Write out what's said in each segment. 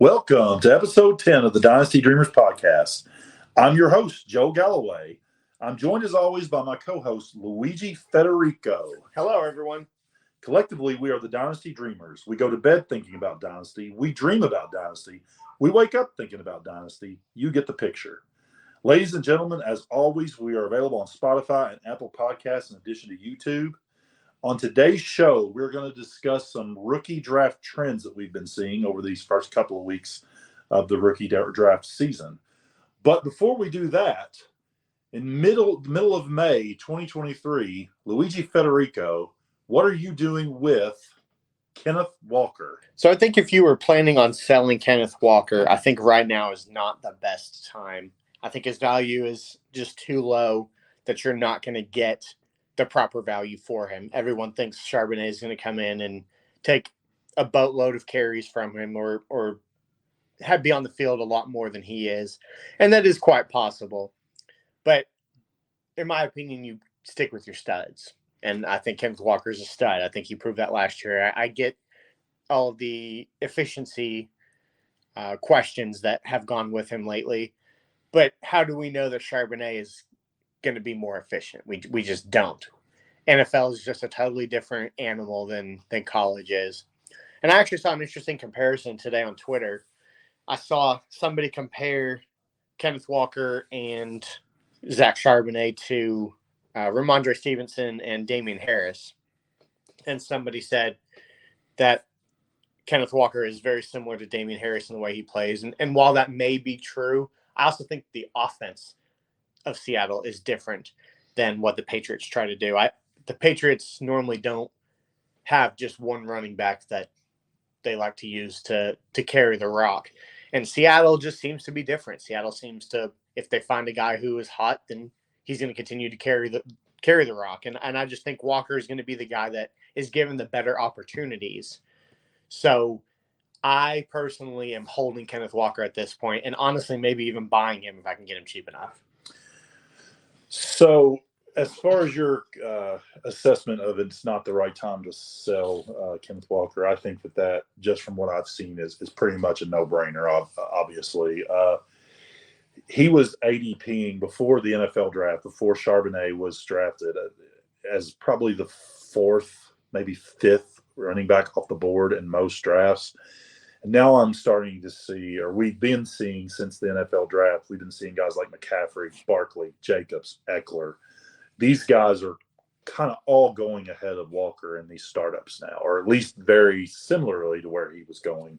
Welcome to episode 10 of the Dynasty Dreamerz podcast. I'm your host, Joe Galloway. I'm joined as always by my co-host, Luigi Federico. Hello, everyone. Collectively, we are the Dynasty Dreamerz. We go to bed thinking about Dynasty. We dream about Dynasty. We wake up thinking about Dynasty. You get the picture. Ladies and gentlemen, as always, we are available on Spotify and Apple Podcasts in addition to YouTube. On today's show, we're going to discuss some rookie draft trends that we've been seeing over these first couple of weeks of the rookie draft season. But before we do that, in middle of May 2023, Luigi Federico, what are you doing with Kenneth Walker? So I think if you were planning on selling Kenneth Walker, I think right now is not the best time. I think his value is just too low that you're not going to get the proper value for him. Everyone thinks Charbonnet is going to come in and take a boatload of carries from him or be on the field a lot more than he is. And that is quite possible. But in my opinion, you stick with your studs. And I think Kenneth Walker is a stud. I think he proved that last year. I get all of the efficiency questions that have gone with him lately. But how do we know that Charbonnet is going to be more efficient? We just don't. NFL is just a totally different animal than college is. And I actually saw an interesting comparison today on Twitter. I saw somebody compare Kenneth Walker and Zach Charbonnet to Ramondre Stevenson and Damian Harris. And somebody said that Kenneth Walker is very similar to Damian Harris in the way he plays. And while that may be true, I also think the offense of Seattle is different than what the Patriots try to do. The Patriots normally don't have just one running back that they like to use to carry the rock. And Seattle just seems to be different. Seattle seems to, if they find a guy who is hot, then he's going to continue to carry the rock. And I just think Walker is going to be the guy that is given the better opportunities. So I personally am holding Kenneth Walker at this point, and honestly, maybe even buying him if I can get him cheap enough. So as far as your assessment of it's not the right time to sell Kenneth Walker, I think that just from what I've seen is pretty much a no-brainer, obviously. He was ADPing before the NFL draft, before Charbonnet was drafted, as probably the fourth, maybe fifth running back off the board in most drafts. And now I'm starting to see, or we've been seeing since the NFL draft, we've been seeing guys like McCaffrey, Barkley, Jacobs, Eckler. These guys are kind of all going ahead of Walker in these startups now, or at least very similarly to where he was going.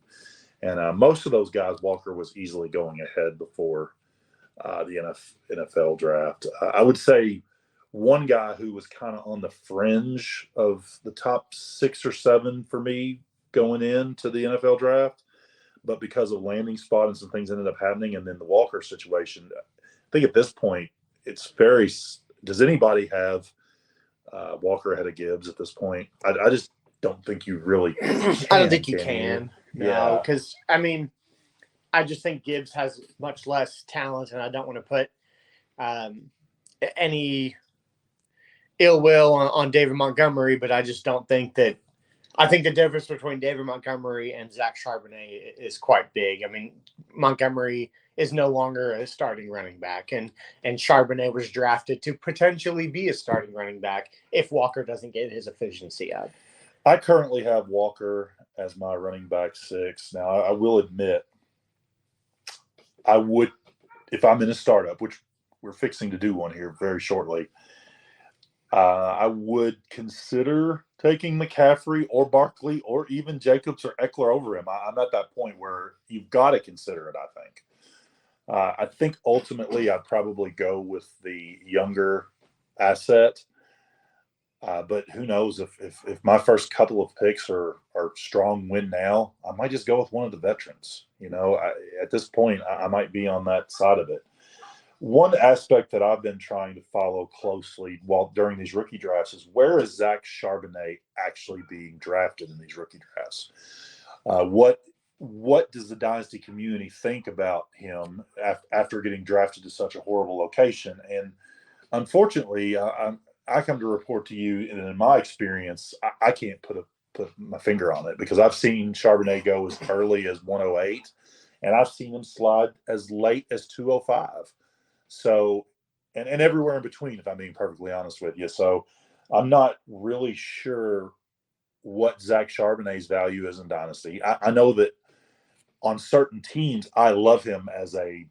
And most of those guys, Walker was easily going ahead before the NFL draft. I would say one guy who was kind of on the fringe of the top 6 or 7 for me going into the NFL draft, but because of landing spot and some things ended up happening, and then the Walker situation, I think at this point it's very. Does anybody have Walker ahead of Gibbs at this point? I just don't think you really can. I don't think you can. No, because, I mean, I just think Gibbs has much less talent, and I don't want to put any ill will on David Montgomery, but I just don't think that – I think the difference between David Montgomery and Zach Charbonnet is quite big. I mean, Montgomery is no longer a starting running back, and Charbonnet was drafted to potentially be a starting running back if Walker doesn't get his efficiency up. I currently have Walker as my running back 6. Now, I will admit, I would, if I'm in a startup, which we're fixing to do one here very shortly, I would consider taking McCaffrey or Barkley or even Jacobs or Eckler over him. I'm at that point where you've got to consider it, I think. I think ultimately I'd probably go with the younger asset. But who knows if my first couple of picks are strong win now, I might just go with one of the veterans. You know, at this point, I might be on that side of it. One aspect that I've been trying to follow closely during these rookie drafts is where is Zach Charbonnet actually being drafted in these rookie drafts? What does the Dynasty community think about him after getting drafted to such a horrible location? And unfortunately, I come to report to you, and in my experience, I can't put a put my finger on it because I've seen Charbonnet go as early as 108, and I've seen him slide as late as 205. So, and everywhere in between, if I'm being perfectly honest with you. So, I'm not really sure what Zach Charbonnet's value is in Dynasty. I know that on certain teams, I love him as a,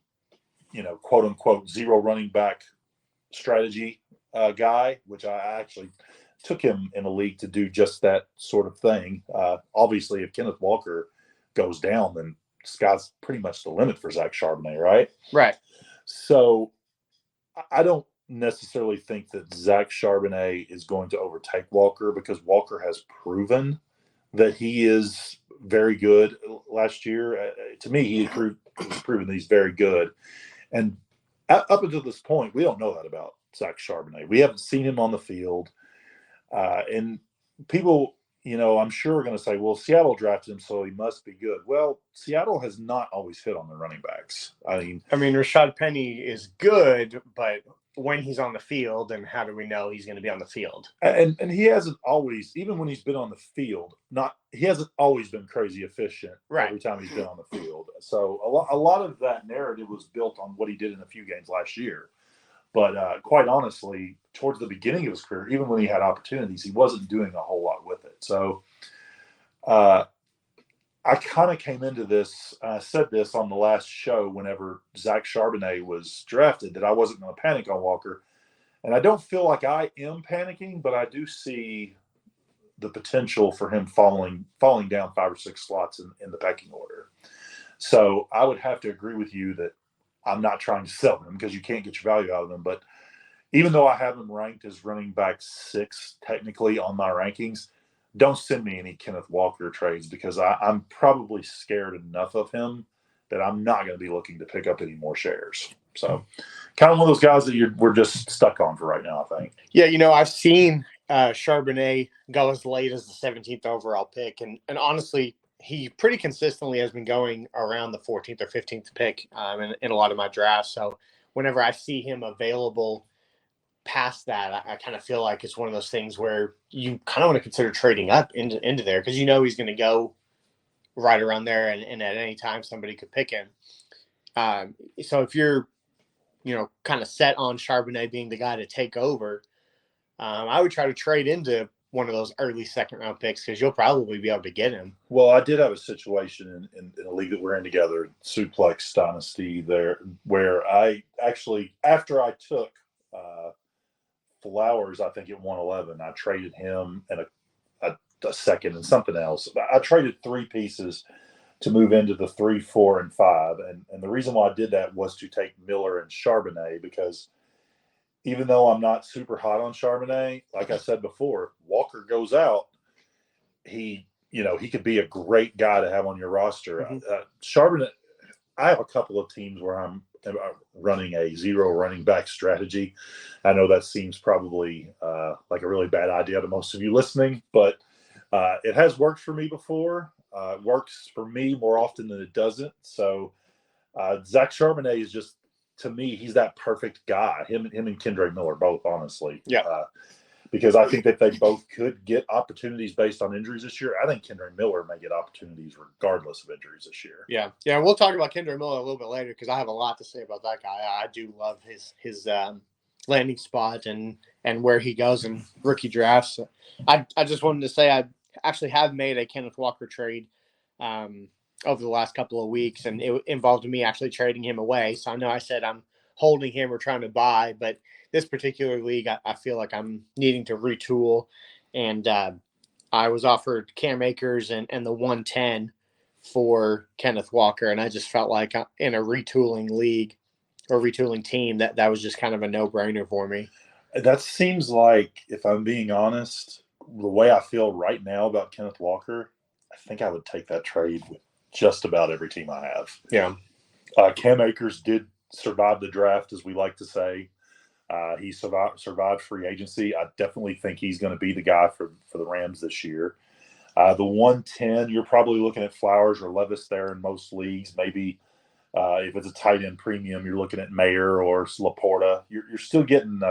quote unquote, zero running back strategy guy, which I actually took him in a league to do just that sort of thing. Obviously, if Kenneth Walker goes down, then sky's pretty much the limit for Zach Charbonnet, right? Right. So I don't necessarily think that Zach Charbonnet is going to overtake Walker because Walker has proven that he is very good last year. To me, he's proven that he's very good. And up until this point, we don't know that about Zach Charbonnet. We haven't seen him on the field. And people, I'm sure are going to say, well, Seattle drafted him, so he must be good. Well, Seattle has not always hit on the running backs. I mean, Rashad Penny is good, but when he's on the field, then how do we know he's going to be on the field? And he hasn't always, even when he's been on the field, he hasn't always been crazy efficient every time he's been on the field. So a lot of that narrative was built on what he did in a few games last year. But quite honestly, towards the beginning of his career, even when he had opportunities, he wasn't doing a whole lot with it. So I kind of came into this, I said this on the last show whenever Zach Charbonnet was drafted, that I wasn't going to panic on Walker. And I don't feel like I am panicking, but I do see the potential for him falling down 5 or 6 slots in the pecking order. So I would have to agree with you that I'm not trying to sell him because you can't get your value out of them. But even though I have him ranked as running back 6 technically on my rankings, don't send me any Kenneth Walker trades because I'm probably scared enough of him that I'm not going to be looking to pick up any more shares. So kind of one of those guys that we're just stuck on for right now, I think. Yeah, I've seen Charbonnet go as late as the 17th overall pick. And honestly, he pretty consistently has been going around the 14th or 15th pick in a lot of my drafts. So whenever I see him available past that, I kind of feel like it's one of those things where you kind of want to consider trading up into there because he's going to go right around there, and at any time somebody could pick him. So if you're, kind of set on Charbonnet being the guy to take over, I would try to trade into one of those early second round picks because you'll probably be able to get him. Well, I did have a situation in a league that we're in together, Suplex Dynasty, there, where I actually, after I took Flowers, I think at 111, I traded him and a second and something else. I traded 3 pieces to move into the 3, 4, and 5. And the reason why I did that was to take Miller and Charbonnet because even though I'm not super hot on Charbonnet, like I said before, Walker goes out, he could be a great guy to have on your roster. Mm-hmm. Charbonnet, I have a couple of teams where I'm running a 0 running back strategy. I know that seems probably like a really bad idea to most of you listening, but it has worked for me before. It works for me more often than it doesn't. So Zach Charbonnet is just, to me, he's that perfect guy. Him and Kendra Miller both, honestly. Yeah. Because I think that they both could get opportunities based on injuries this year. I think Kendra Miller may get opportunities regardless of injuries this year. Yeah. We'll talk about Kendra Miller a little bit later because I have a lot to say about that guy. I do love his landing spot and where he goes in rookie drafts. I just wanted to say I actually have made a Kenneth Walker trade over the last couple of weeks, and it involved me actually trading him away. So I know I said I'm holding him or trying to buy, but this particular league, I feel like I'm needing to retool. And I was offered Cam Akers and the 110 for Kenneth Walker. And I just felt like in a retooling league or retooling team, that was just kind of a no-brainer for me. That seems like, if I'm being honest, the way I feel right now about Kenneth Walker, I think I would take that trade with just about every team I have. Yeah. Cam Akers did survive the draft, as we like to say. He survived free agency. I definitely think he's going to be the guy for the Rams this year. The 110, you're probably looking at Flowers or Levis there in most leagues. Maybe if it's a tight end premium, you're looking at Mayer or Laporta. You're still getting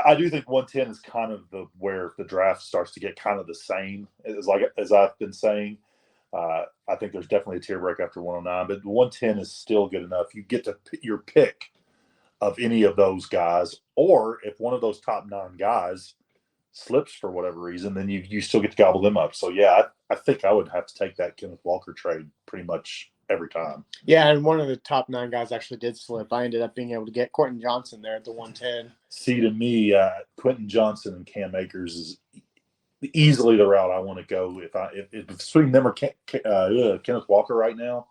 I do think 110 is kind of where the draft starts to get kind of the same as I've been saying. I think there's definitely a tier break after 109, but 110 is still good enough. You get to pick your pick of any of those guys, or if one of those top 9 guys slips for whatever reason, then you still get to gobble them up. So yeah, I think I would have to take that Kenneth Walker trade pretty much every time. Yeah, and one of the top 9 guys actually did slip. I ended up being able to get Quentin Johnson there at the 110. See, to me, Quentin Johnson and Cam Akers is easily the route I want to go. If between them or Kenneth Walker right now,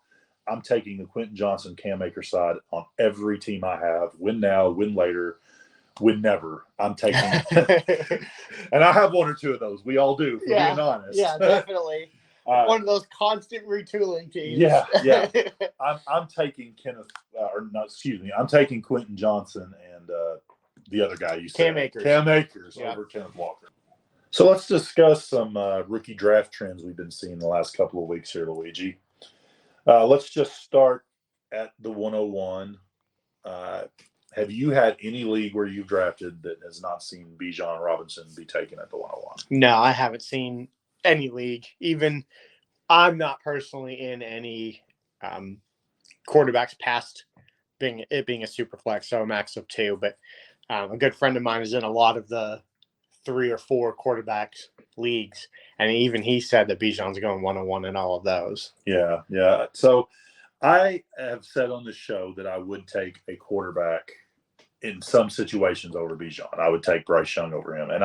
I'm taking the Quentin Johnson Cam Akers side on every team I have. Win now, win later, win never. I'm taking, and I have one or two of those. We all do, for being honest. Yeah, definitely. One of those constant retooling teams. Yeah. I'm taking I'm taking Quentin Johnson and the other guy you said, Cam Akers over Kenneth Walker. So let's discuss some rookie draft trends we've been seeing the last couple of weeks here, Luigi. Let's just start at the 101. Have you had any league where you've drafted that has not seen Bijan Robinson be taken at the 101? No, I haven't seen any league. Even I'm not personally in any quarterbacks past being a super flex, so a max of 2. But a good friend of mine is in a lot of the 3 or 4 quarterbacks leagues, and even he said that Bijan's going 101 in all of those. Yeah. So I have said on the show that I would take a quarterback in some situations over Bijan. I would take Bryce Young over him, and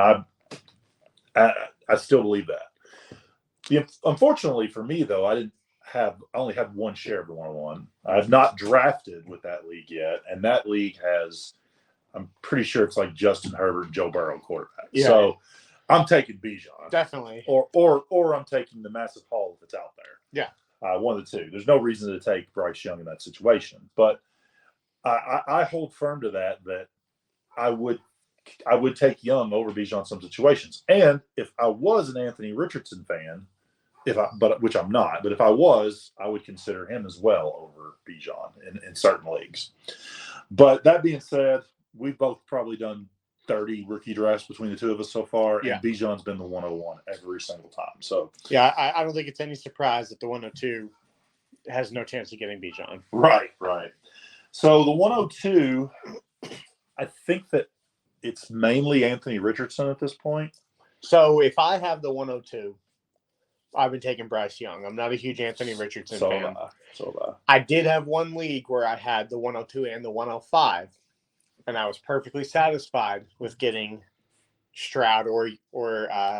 I still believe that. Unfortunately for me, though, I only have one share of the 101. I've not drafted with that league yet, and that league has, I'm pretty sure it's like Justin Herbert and Joe Burrow quarterback. Yeah. So I'm taking Bijan. Definitely. Or I'm taking the massive haul if it's out there. Yeah. One of the two. There's no reason to take Bryce Young in that situation. But I hold firm to that I would take Young over Bijan in some situations. And if I was an Anthony Richardson fan, which I'm not, but if I was, I would consider him as well over Bijan in certain leagues. But that being said, we've both probably done 30 rookie drafts between the two of us so far, and Bijan's been the 101 every single time. So yeah, I don't think it's any surprise that the 102 has no chance of getting Bijan. Right. So the 102, I think that it's mainly Anthony Richardson at this point. So if I have the 102, I've been taking Bryce Young. I'm not a huge Anthony Richardson fan. I did have one league where I had the 102 and the 105, and I was perfectly satisfied with getting Stroud or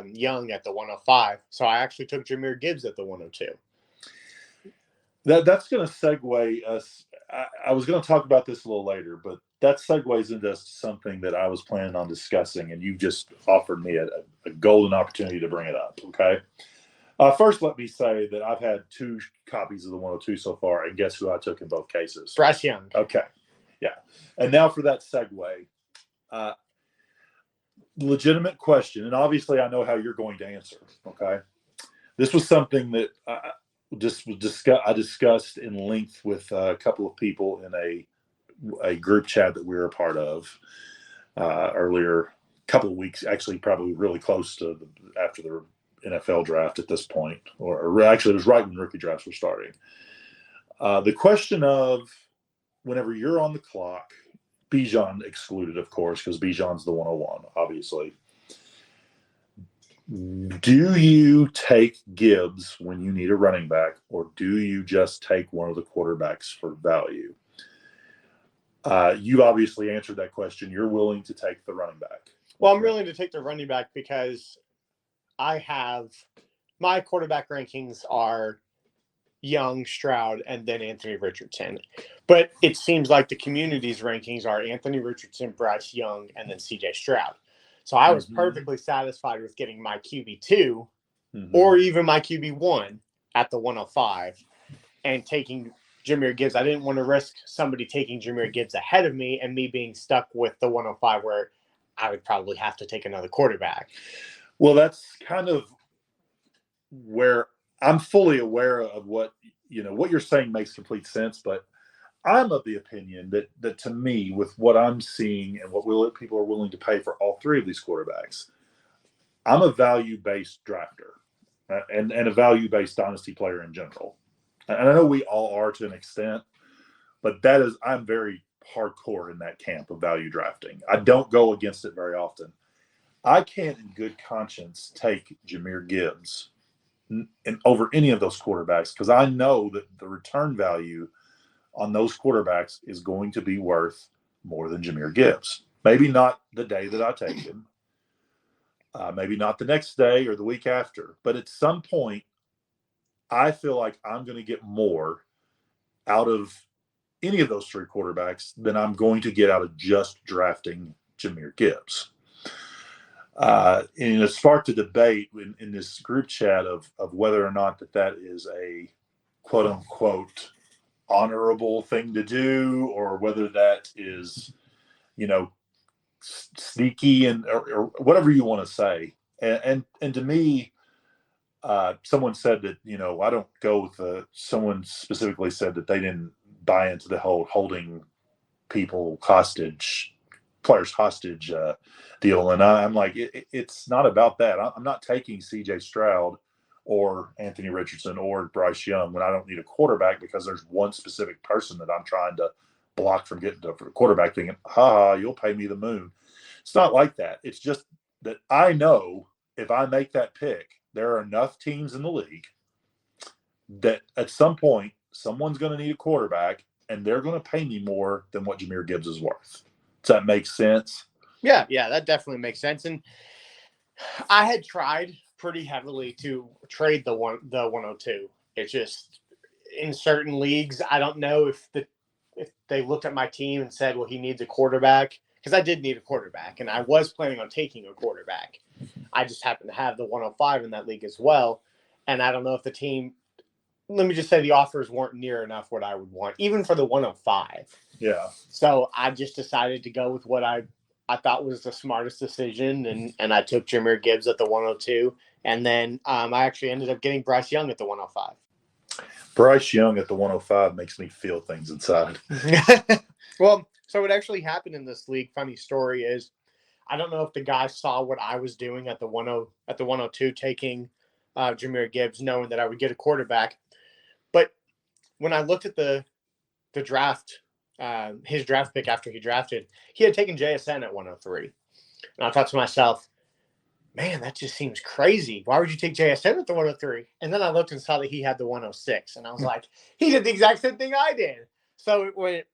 Young at the 105. So I actually took Jahmyr Gibbs at the 102. That's going to segue us. I was going to talk about this a little later, but that segues into something that I was planning on discussing, and you just offered me a golden opportunity to bring it up. Okay. First, let me say that I've had 2 copies of the 102 so far, and guess who I took in both cases? Bryce Young. Okay. Yeah. And now for that segue. Legitimate question, and obviously I know how you're going to answer. Okay. This was something that I discussed in length with a couple of people in a group chat that we were a part of earlier, a couple of weeks, actually probably really close to after the NFL draft at this point, or actually it was right when rookie drafts were starting. The question of whenever you're on the clock, Bijan excluded, of course, because Bijan's the 101, obviously. Do you take Gibbs when you need a running back, or do you just take one of the quarterbacks for value? You obviously answered that question. You're willing to take the running back. Well, I'm willing to take the running back because I have my quarterback rankings are Young, Stroud, and then Anthony Richardson. But it seems like the community's rankings are Anthony Richardson, Bryce Young, and then CJ Stroud. So I was perfectly satisfied with getting my QB2 or even my QB1 at the 105 and taking Jahmyr Gibbs. I didn't want to risk somebody taking Jahmyr Gibbs ahead of me and me being stuck with the 105 where I would probably have to take another quarterback. Well, that's kind of where I'm fully aware of what you're saying makes complete sense, but I'm of the opinion that to me, with what I'm seeing and what people are willing to pay for all three of these quarterbacks, I'm a value-based drafter and a value-based dynasty player in general. And I know we all are to an extent, but I'm very hardcore in that camp of value drafting. I don't go against it very often. I can't in good conscience take Jahmyr Gibbs and over any of those quarterbacks because I know that the return value on those quarterbacks is going to be worth more than Jahmyr Gibbs. Maybe not the day that I take him, maybe not the next day or the week after, but at some point, I feel like I'm going to get more out of any of those three quarterbacks than I'm going to get out of just drafting Jahmyr Gibbs. And it sparked a debate in this group chat of whether or not that is a quote unquote honorable thing to do, or whether that is, sneaky or whatever you want to say. And to me, someone said that, I don't go with someone specifically said that they didn't buy into the whole holding players hostage deal. And I'm like, it's not about that. I'm not taking CJ Stroud or Anthony Richardson or Bryce Young when I don't need a quarterback because there's one specific person that I'm trying to block from getting to the quarterback thinking, you'll pay me the moon. It's not like that. It's just that I know if I make that pick, there are enough teams in the league that at some point someone's going to need a quarterback and they're going to pay me more than what Jahmyr Gibbs is worth. Does that make sense? Yeah, that definitely makes sense. And I had tried pretty heavily to trade the 102. It's just in certain leagues, I don't know if they looked at my team and said, well, he needs a quarterback, because I did need a quarterback and I was planning on taking a quarterback. I just happened to have the 105 in that league as well. And I don't know if the team, let me just say the offers weren't near enough what I would want, even for the 105. Yeah. So I just decided to go with what I thought was the smartest decision, and I took Jahmyr Gibbs at the 102. And then I actually ended up getting Bryce Young at the 105. Bryce Young at the 105 makes me feel things inside. Well, so what actually happened in this league, funny story is, I don't know if the guy saw what I was doing at the 102, taking Jahmyr Gibbs, knowing that I would get a quarterback. But when I looked at the draft, his draft pick after he drafted, he had taken JSN at 103. And I thought to myself, man, that just seems crazy. Why would you take JSN at the 103? And then I looked and saw that he had the 106. And I was like, he did the exact same thing I did. So it went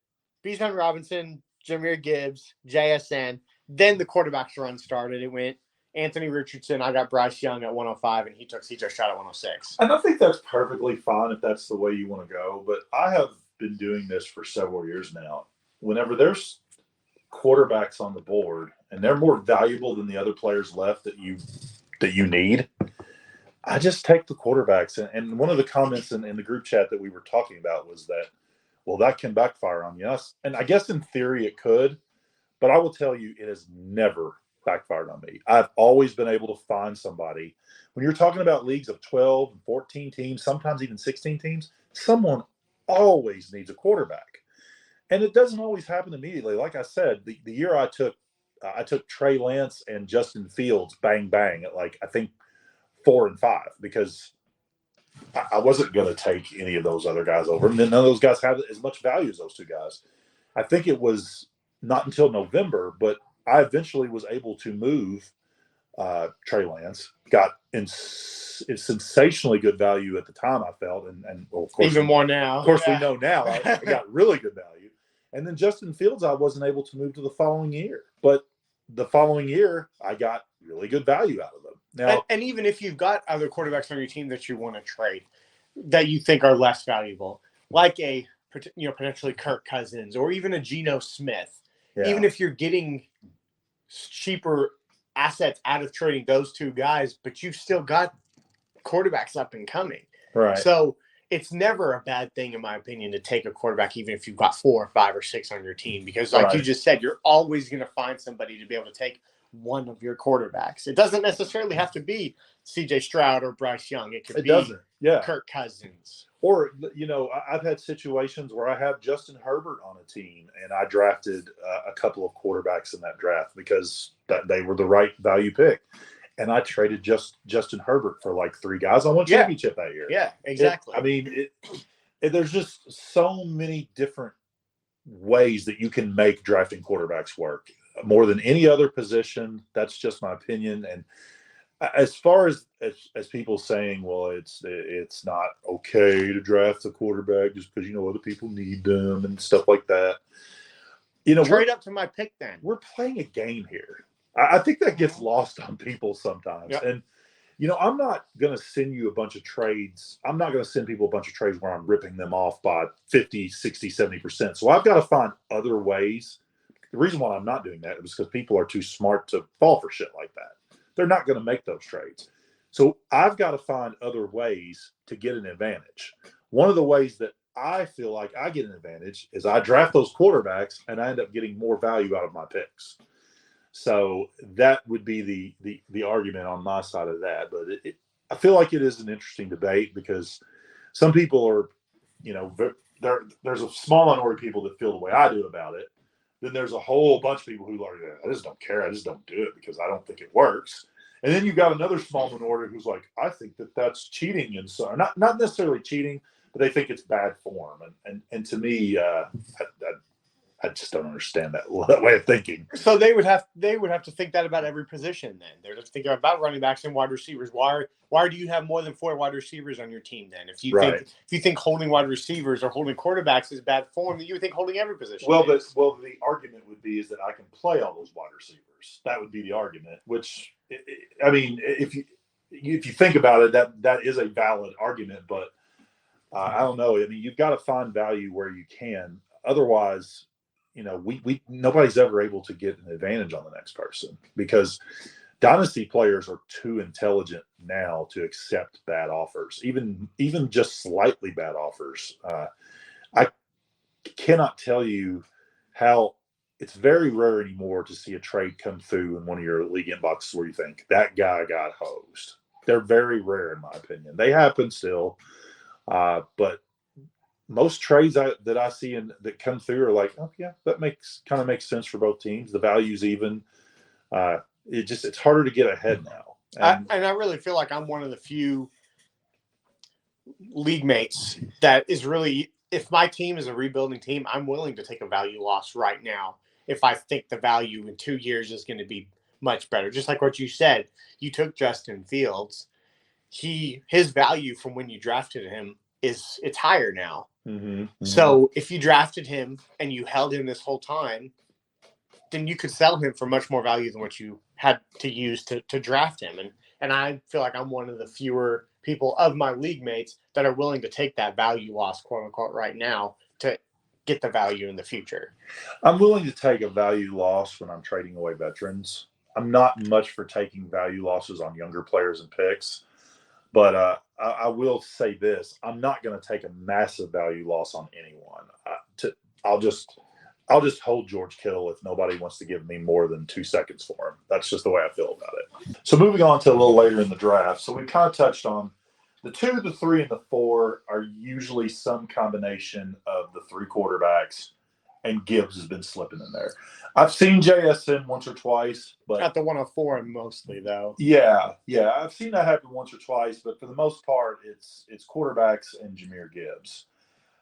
Bijan Robinson, Jahmyr Gibbs, JSN. Then the quarterbacks run started. It went Anthony Richardson. I got Bryce Young at 105, and he took CJ Stroud at 106. And I think that's perfectly fine if that's the way you want to go. But I have been doing this for several years now. Whenever there's quarterbacks on the board and they're more valuable than the other players left that you need, I just take the quarterbacks. And one of the comments in the group chat that we were talking about was that, well, that can backfire on you. And I guess in theory it could, but I will tell you it has never backfired on me. I've always been able to find somebody. When you're talking about leagues of 12 and 14 teams, sometimes even 16 teams, someone always needs a quarterback. And it doesn't always happen immediately. Like I said, the year I took Trey Lance and Justin Fields bang bang at I think 4 and 5 because I wasn't going to take any of those other guys over. And then none of those guys had as much value as those two guys. I think it was not until November, but I eventually was able to move Trey Lance, got sensationally good value at the time, I felt, and well, of course, even more now. Of course, we know now I got really good value. And then Justin Fields, I wasn't able to move to the following year, but the following year, I got really good value out of them. Now, and even if you've got other quarterbacks on your team that you want to trade, that you think are less valuable, like a potentially Kirk Cousins or even a Geno Smith, even if you're getting cheaper assets out of trading those two guys, but you've still got quarterbacks up and coming. Right. So it's never a bad thing, in my opinion, to take a quarterback, even if you've got 4 or 5 or 6 on your team, because like you just said, you're always going to find somebody to be able to take one of your quarterbacks. It doesn't necessarily have to be CJ Stroud or Bryce Young. It could be Kirk Cousins. Or, I've had situations where I have Justin Herbert on a team and I drafted a couple of quarterbacks in that draft because they were the right value pick. And I traded Justin Herbert for like 3 guys. I won a championship that year. Yeah, exactly. There's just so many different ways that you can make drafting quarterbacks work more than any other position. That's just my opinion. And as far as people saying, well, it's not okay to draft a quarterback just because other people need them and stuff like that. Trade up to my pick. Then we're playing a game here. I think that gets lost on people sometimes. Yep. And I'm not going to send you a bunch of trades. I'm not going to send people a bunch of trades where I'm ripping them off by 50, 60, 70%. So I've got to find other ways. The reason why I'm not doing that is because people are too smart to fall for shit like that. They're not going to make those trades. So I've got to find other ways to get an advantage. One of the ways that I feel like I get an advantage is I draft those quarterbacks and I end up getting more value out of my picks. So that would be the argument on my side of that. But I feel like it is an interesting debate because some people are, there's a small minority of people that feel the way I do about it. Then there's a whole bunch of people who are, I just don't care. I just don't do it because I don't think it works. And then you've got another small minority who's like, I think that that's cheating. And so not necessarily cheating, but they think it's bad form. And to me, I just don't understand that way of thinking. So they would have to think that about every position. Then they're just thinking about running backs and wide receivers. Why do you have more than 4 wide receivers on your team? Then if you think holding wide receivers or holding quarterbacks is bad form, then you would think holding every position. Well, the argument would be is that I can play all those wide receivers. That would be the argument. Which if you think about it, that is a valid argument. But I don't know. You've got to find value where you can. Otherwise, we nobody's ever able to get an advantage on the next person because dynasty players are too intelligent now to accept bad offers, even just slightly bad offers. I cannot tell you how it's very rare anymore to see a trade come through in one of your league inboxes where you think that guy got hosed. They're very rare, in my opinion. They happen still, but most trades that I see that come through are like, oh yeah, that makes sense for both teams. The value's even. It's harder to get ahead now. And I really feel like I'm one of the few league mates that is really, if my team is a rebuilding team, I'm willing to take a value loss right now if I think the value in 2 years is going to be much better. Just like what you said, you took Justin Fields. His value from when you drafted him it's higher now. Mm-hmm. So if you drafted him and you held him this whole time, then you could sell him for much more value than what you had to use to draft him. And I feel like I'm one of the fewer people of my league mates that are willing to take that value loss, quote unquote, right now to get the value in the future. I'm willing to take a value loss when I'm trading away veterans. I'm not much for taking value losses on younger players and picks. But I will say this: I'm not going to take a massive value loss on anyone. I'll just hold George Kittle if nobody wants to give me more than 2 seconds for him. That's just the way I feel about it. So moving on to a little later in the draft. So we kind of touched on the 2, the 3, and the 4 are usually some combination of the 3 quarterbacks, and Gibbs has been slipping in there. I've seen JSN once or twice, but at the 104 mostly though. Yeah, I've seen that happen once or twice, but for the most part, it's quarterbacks and Jahmyr Gibbs,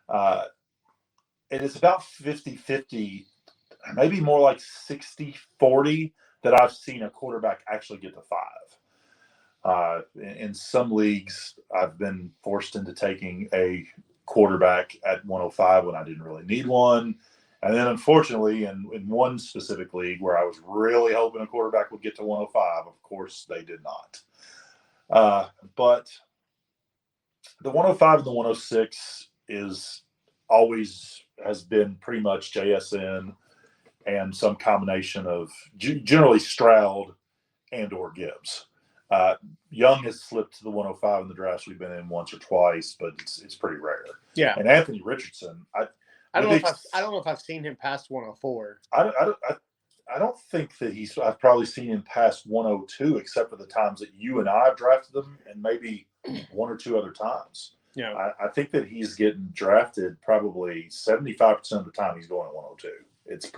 and it's about 50-50, maybe more like 60-40 that I've seen a quarterback actually get to 5. In some leagues, I've been forced into taking a quarterback at 105 when I didn't really need one. And then, unfortunately, in one specific league where I was really hoping a quarterback would get to 105, of course, they did not. But the 105 and the 106 has been pretty much JSN and some combination of generally Stroud and or Gibbs. Young has slipped to the 105 in the drafts we've been in once or twice, but it's pretty rare. Yeah. And Anthony Richardson, I don't know if I've seen him past 104. I don't think that I've probably seen him past 102, except for the times that you and I have drafted them, and maybe 1 or 2 other times. Yeah. I think that he's getting drafted probably 75% of the time he's going at 102. It's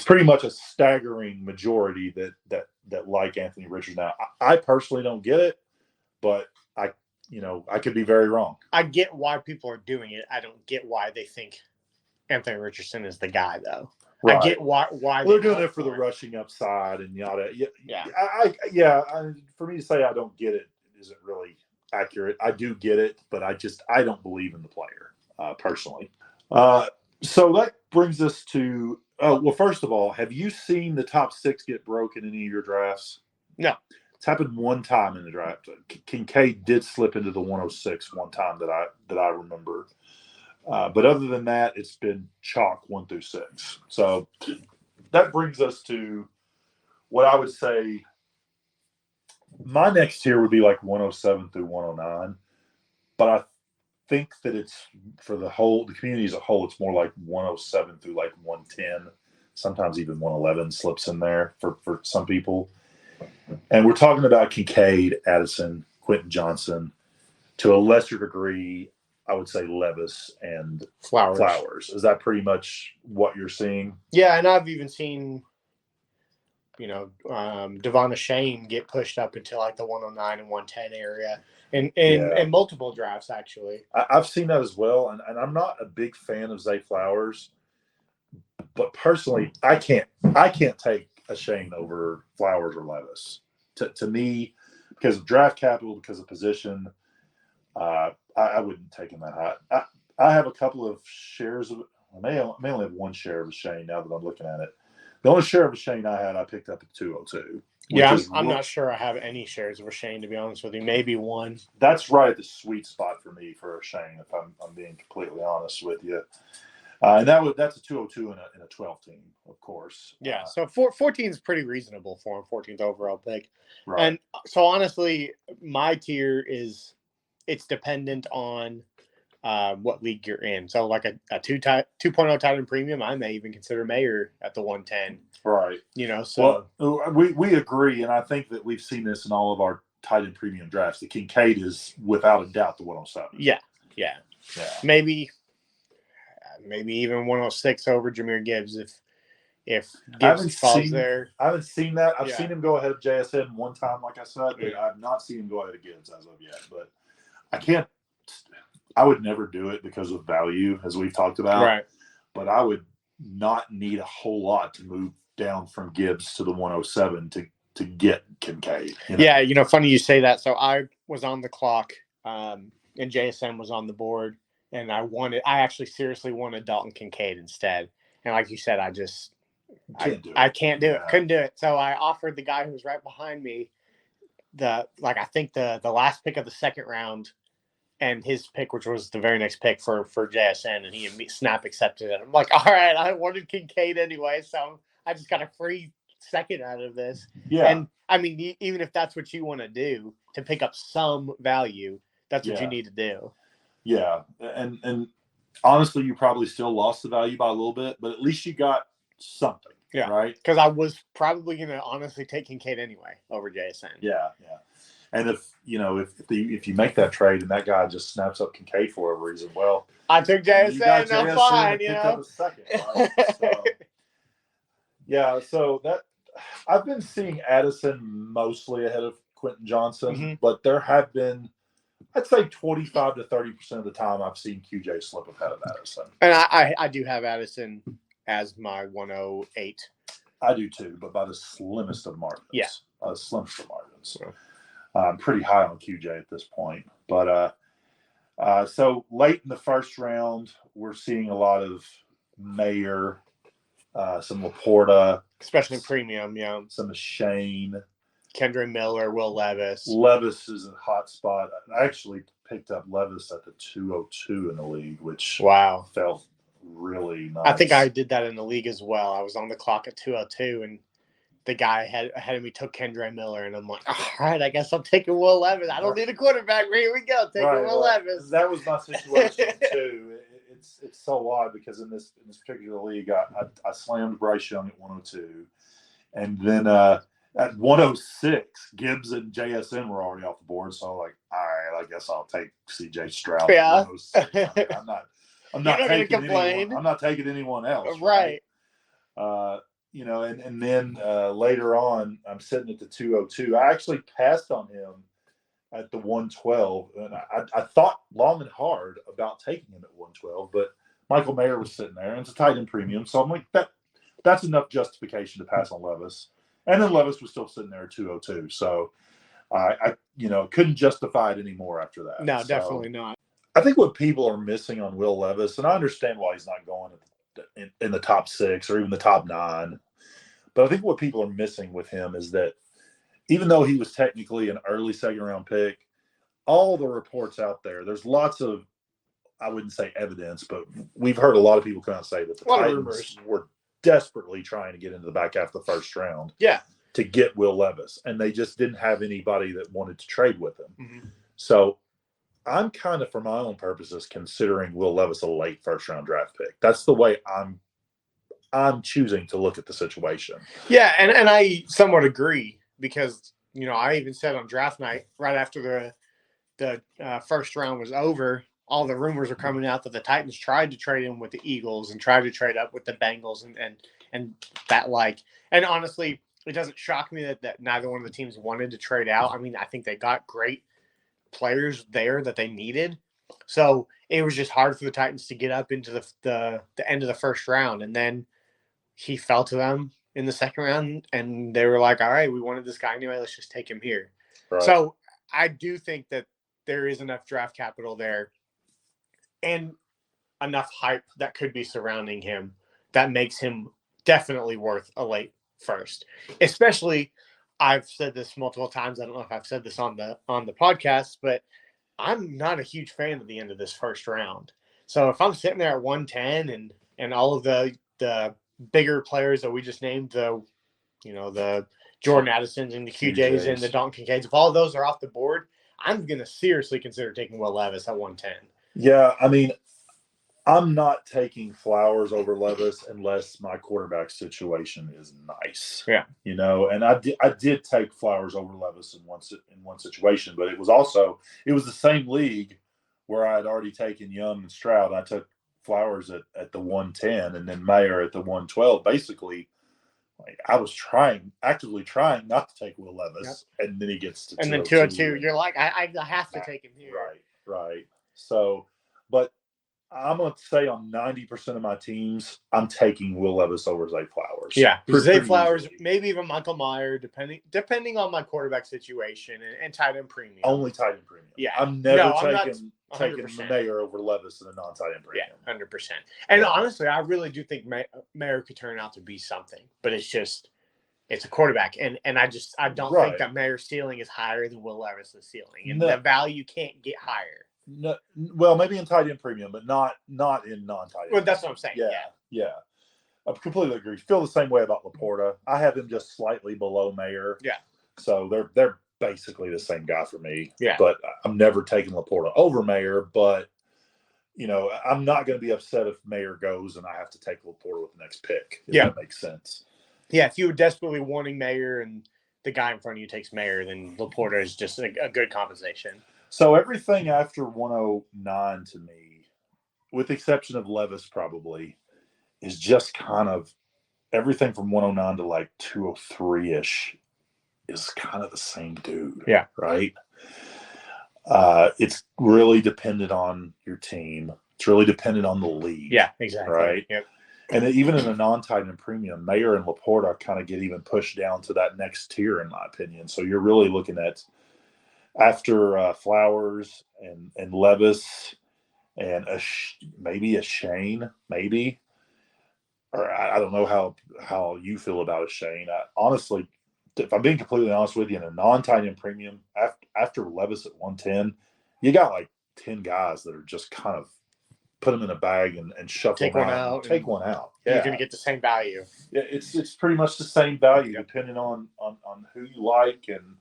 pretty much a staggering majority that like Anthony Richards now. I personally don't get it, but I could be very wrong. I get why people are doing it. I don't get why they think Anthony Richardson is the guy, though. Right. I get why they're doing it for the rushing upside and yada. Yeah. For me to say I don't get it isn't really accurate. I do get it, but I don't believe in the player personally. So that brings us to well, first of all, have you seen the top 6 get broken in any of your drafts? No. It's happened one time in the draft. Kincaid did slip into the 106 one time that I remember. But other than that, it's been chalk 1 through 6. So that brings us to what I would say my next tier would be like 107 through 109. But I think that it's for the community as a whole, it's more like 107 through like 110. Sometimes even 111 slips in there for some people. And we're talking about Kincaid, Addison, Quentin Johnson, to a lesser degree, I would say Levis and Flowers. Is that pretty much what you're seeing? Yeah, and I've even seen, Devon Shane get pushed up into like the 109 and 110 area in multiple drafts, actually. I've seen that as well, and I'm not a big fan of Zay Flowers, but personally, I can't take a Shane over Flowers or Levis. To me, because of draft capital, because of position, I wouldn't take him that high. I have a couple of shares of. I may only have one share of a Shane now that I'm looking at it. The only share of a Shane I had, I picked up at 202. Yeah, I'm not sure I have any shares of a Shane, to be honest with you. Maybe one. That's right at the sweet spot for me for a Shane, if I'm being completely honest with you. And that's a 202 in a 12 team, of course. Yeah, so 14 is pretty reasonable for him, 14th overall pick. Right. And so honestly, my tier it's dependent on what league you're in. So like a 2.0 tight end premium, I may even consider Mayer at the 110. Right. So we agree, and I think that we've seen this in all of our tight end premium drafts. The Kincaid is without a doubt the 107. Yeah. Maybe even 106 over Jahmyr Gibbs if Gibbs falls there. I haven't seen that. I've seen him go ahead of JSN one time, like I said, but I've not seen him go ahead of Gibbs as of yet. But I would never do it because of value, as we've talked about. Right. But I would not need a whole lot to move down from Gibbs to the 107 to get Kincaid. Yeah, funny you say that. So I was on the clock, and JSN was on the board, and I actually seriously wanted Dalton Kincaid instead. And like you said, I can't do it. Couldn't do it. So I offered the guy who was right behind me I think the last pick of the second round, and his pick, which was the very next pick for JSN, and he snap accepted it. I'm like, all right, I wanted Kincaid anyway, so I just got a free second out of this. Yeah. And I mean, even if that's what you want to do to pick up some value, that's what you need to do. Yeah, and honestly, you probably still lost the value by a little bit, but at least you got something. Yeah. Right. Because I was probably going to honestly take Kincaid anyway over JSN. Yeah. And if you make that trade and that guy just snaps up Kincaid for a reason, well, I took JSN. I'm fine. Up a second, right? So that I've been seeing Addison mostly ahead of Quentin Johnson, but there have been, I'd say 25 to 30% of the time I've seen QJ slip ahead of Addison. And I do have Addison as my 108. I do too, but by the slimmest of margins. Yeah. Slimmest of margins. I'm pretty high on QJ at this point. But so late in the first round, we're seeing a lot of Mayer, some Laporta. Especially in premium, yeah. Some Shane. Kendra Miller, Will Levis. Levis is a hot spot. I actually picked up Levis at the 202 in the league, which felt really nice. I think I did that in the league as well. I was on the clock at 202, and the guy ahead of me took Kendra Miller, and I'm like, all right, I guess I'm taking Will Levis. I don't need a quarterback. Here we go, taking Will Levis. That was my situation too. It's so odd because in this particular league, I slammed Bryce Young at 102, and then at 106, Gibbs and JSN were already off the board. So I'm like, all right, I guess I'll take C.J. Stroud. Yeah. I mean, I'm not You're not gonna taking complain. anyone. I'm not taking anyone else. Right. And then later on, I'm sitting at the 202. I actually passed on him at the 112, and I thought long and hard about taking him at 112, but Michael Mayer was sitting there, and it's a tight end premium, so I'm like, that's enough justification to pass on Levis. And then Levis was still sitting there at 202, so I couldn't justify it anymore after that. No, definitely not. I think what people are missing on Will Levis, and I understand why he's not going in the top 6 or even the top 9, but I think what people are missing with him is that even though he was technically an early second-round pick, all the reports out there's lots of, I wouldn't say evidence, but we've heard a lot of people come out and say that the Titans were desperately trying to get into the back half of the first round to get Will Levis, and they just didn't have anybody that wanted to trade with him. Mm-hmm. So I'm kind of, for my own purposes, considering Will Levis a late first-round draft pick. That's the way I'm choosing to look at the situation. Yeah, and I somewhat agree because, I even said on draft night, right after the first round was over, all the rumors are coming out that the Titans tried to trade him with the Eagles and tried to trade up with the Bengals and that like. And honestly, it doesn't shock me that neither one of the teams wanted to trade out. I mean, I think they got great players there that they needed. So it was just hard for the Titans to get up into the end of the first round. And then he fell to them in the second round, and they were like, all right, we wanted this guy anyway. Let's just take him here. Right. So I do think that there is enough draft capital there and enough hype that could be surrounding him that makes him definitely worth a late first. Especially, I've said this multiple times. I don't know if I've said this on the podcast, but I'm not a huge fan of the end of this first round. So if I'm sitting there at 110 and all of the bigger players that we just named, the Jordan Addisons and the QJs and the Dalton Kincaids, if all of those are off the board, I'm going to seriously consider taking Will Levis at 110. Yeah, I mean, I'm not taking Flowers over Levis unless my quarterback situation is nice. Yeah. And I did take Flowers over Levis in one situation, but it was the same league where I had already taken Young and Stroud. I took Flowers at the 110 and then Mayer at the 112. Basically, I was actively trying not to take Will Levis, and then he gets to 202. And then 202, you're like, I have to take him here. Right. So, but I'm going to say on 90% of my teams, I'm taking Will Levis over Zay Flowers. Yeah, Zay Flowers, easily. Maybe even Michael Meyer, depending on my quarterback situation and tight end premium. Only tight end premium. Yeah, I'm never taking Mayer over Levis in a non-tight end premium. Yeah, 100%. And honestly, I really do think Mayer could turn out to be something, but it's a quarterback, and I don't think that Mayer's ceiling is higher than Will Levis' ceiling, and the value can't get higher. No, well, maybe in tight end premium, but not in non-tight end. Well, that's what I'm saying. Yeah. I completely agree. Feel the same way about Laporta. I have him just slightly below Mayer. Yeah. So they're basically the same guy for me. Yeah. But I'm never taking Laporta over Mayer. But I'm not going to be upset if Mayer goes and I have to take Laporta with the next pick. If that makes sense. Yeah. If you were desperately wanting Mayer and the guy in front of you takes Mayer, then Laporta is just a good compensation. So everything after 109 to me, with the exception of Levis probably, is just kind of everything from 109 to like 203-ish is kind of the same dude. Yeah. Right? It's really dependent on your team. It's really dependent on the league. Yeah, exactly. Right? Yep. And even in a non-tight end premium, Mayer and Laporta kind of get even pushed down to that next tier, in my opinion. So you're really looking at after Flowers and Levis and maybe a Shane, maybe. Or I don't know how you feel about a Shane. Honestly, if I'm being completely honest with you, in a non-tight end premium, after Levis at 110, you got like 10 guys that are just kind of put them in a bag and shuffle take them one out. Take one out. Yeah. You're going to get the same value. Yeah, it's pretty much the same value depending on who you like. And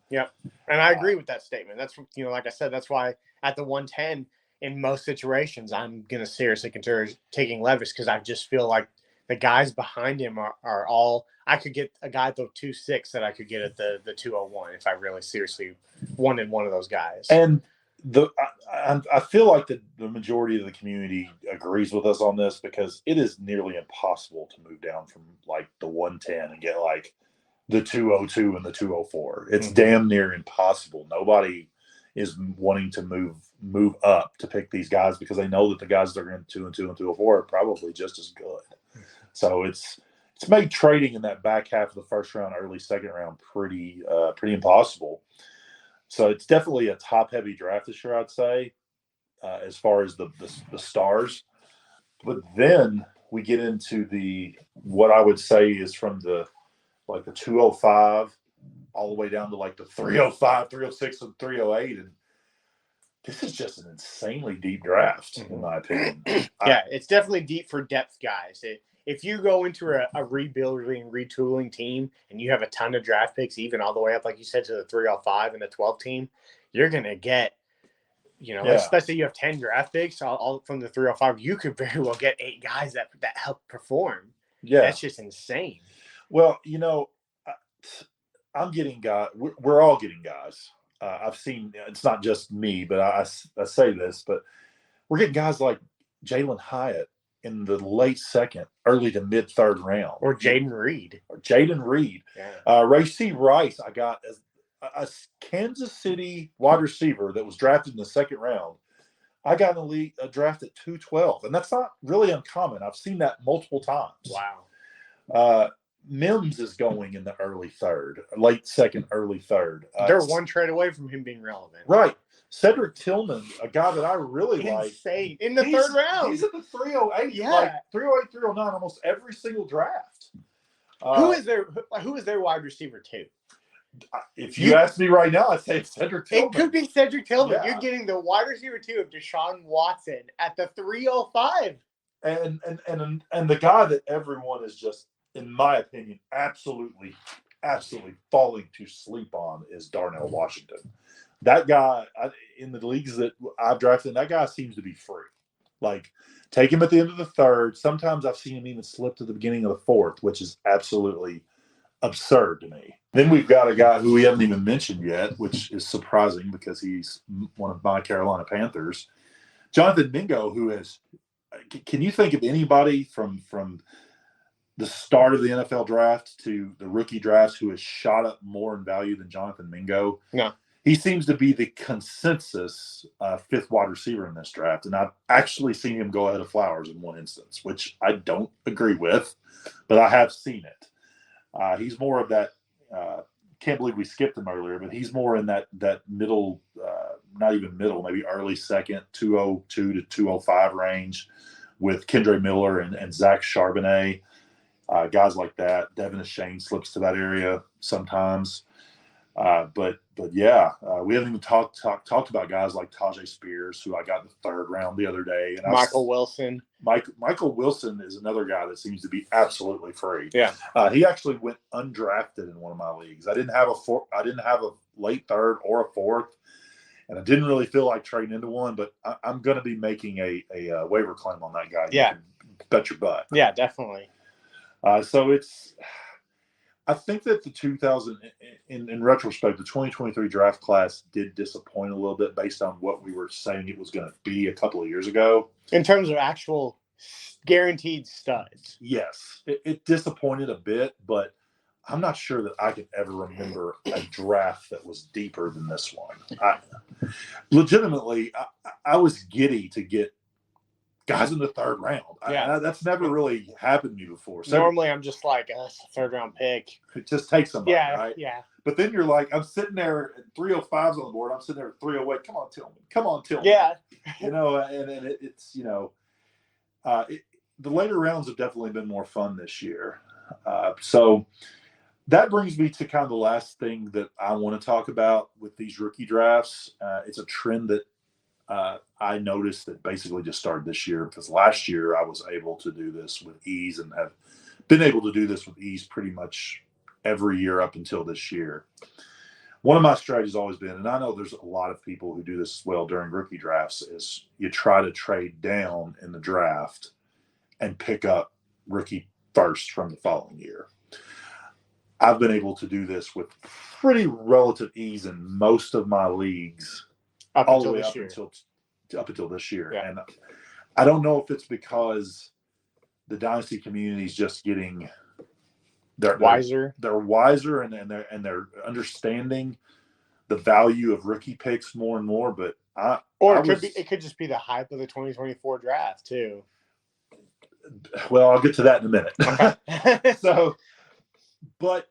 and I agree with that statement. That's like I said, that's why at the 110 in most situations I'm going to seriously consider taking Levis because I just feel like the guys behind him are all. I could get a guy at the 2.6 that I could get at the 201 if I really seriously wanted one of those guys. And I feel like the majority of the community agrees with us on this because it is nearly impossible to move down from like the 110 and get like the 202 and the 204. It's damn near impossible. Nobody is wanting to move up to pick these guys because they know that the guys that are in 2 and 2 and 204 are probably just as good. So it's made trading in that back half of the first round, early second round pretty impossible. So it's definitely a top heavy draft this year, I'd say, as far as the stars. But then we get into what I would say is from the 205 all the way down to like the 305, 306, and 308. And this is just an insanely deep draft, in my opinion. Yeah, it's definitely deep for depth guys. If you go into a rebuilding, retooling team and you have a ton of draft picks, even all the way up, like you said, to the 305 and the 12 team, you're going to get, let's say you have 10 draft picks all from the 305. You could very well get 8 guys that help perform. Yeah. That's just insane. Well, I'm getting guys. We're all getting guys. I've seen, it's not just me, but I say this, but we're getting guys like Jalen Hyatt in the late second, early to mid third round. Or Jaden Reed. Yeah. Rashee Rice, I got as a Kansas City wide receiver that was drafted in the second round. I got in the league a draft at 212, and that's not really uncommon. I've seen that multiple times. Wow. Mims is going in the early third, late second, early third. They're one trade away from him being relevant. Right. Cedric Tillman, a guy that I really like. In the third round. He's at the 308. Yeah. Like 308, 309, almost every single draft. Who is their wide receiver too? If you ask me right now, I'd say it's Cedric Tillman. It could be Cedric Tillman. Yeah. You're getting the wide receiver two of Deshaun Watson at the 305. And the guy that everyone is just, in my opinion, absolutely falling to sleep on is Darnell Washington. That guy, in the leagues that I've drafted, that guy seems to be free. Like, take him at the end of the third. Sometimes I've seen him even slip to the beginning of the fourth, which is absolutely absurd to me. Then we've got a guy who we haven't even mentioned yet, which is surprising because he's one of my Carolina Panthers, Jonathan Mingo, who has – can you think of anybody from the start of the NFL draft to the rookie drafts who has shot up more in value than Jonathan Mingo? No. He seems to be the consensus fifth wide receiver in this draft, and I've actually seen him go ahead of Flowers in one instance, which I don't agree with, but I have seen it. He's more of that can't believe we skipped him earlier, but he's more in that middle, not even middle, maybe early second, 202 to 205 range with Kendre Miller and Zach Charbonnet. Guys like that. Devin Shane slips to that area sometimes. But yeah, we haven't even talked about guys like Tajay Spears, who I got in the third round the other day. And Michael Wilson. Michael Wilson is another guy that seems to be absolutely free. Yeah. He actually went undrafted in one of my leagues. I didn't have a late third or a fourth, and I didn't really feel like trading into one. But I'm going to be making a waiver claim on that guy. Yeah. You can bet your butt. Yeah, definitely. So it's. I think that in retrospect, the 2023 draft class did disappoint a little bit based on what we were saying it was going to be a couple of years ago. In terms of actual guaranteed studs. Yes, it disappointed a bit, but I'm not sure that I can ever remember a draft that was deeper than this one. Legitimately, I was giddy to get guys in the third round. Yeah. That's never really happened to me before. So normally I'm just like, that's a third round pick. Just take somebody, yeah, right? Yeah. But then you're like, I'm sitting there at 305's on the board. I'm sitting there at 308. Come on, Tillman. Yeah. And it's, the later rounds have definitely been more fun this year. So that brings me to kind of the last thing that I want to talk about with these rookie drafts. It's a trend that I noticed that basically just started this year, because last year I was able to do this with ease and have been able to do this with ease pretty much every year up until this year. One of my strategies has always been, and I know there's a lot of people who do this as well during rookie drafts, is you try to trade down in the draft and pick up rookie first from the following year. I've been able to do this with pretty relative ease in most of my leagues. Up all the until way this up year. until this year. Yeah. And I don't know if it's because the Dynasty community is just getting Wiser. They're wiser and they're understanding the value of rookie picks more and more. But it could just be the hype of the 2024 draft too. Well, I'll get to that in a minute. Okay. So, but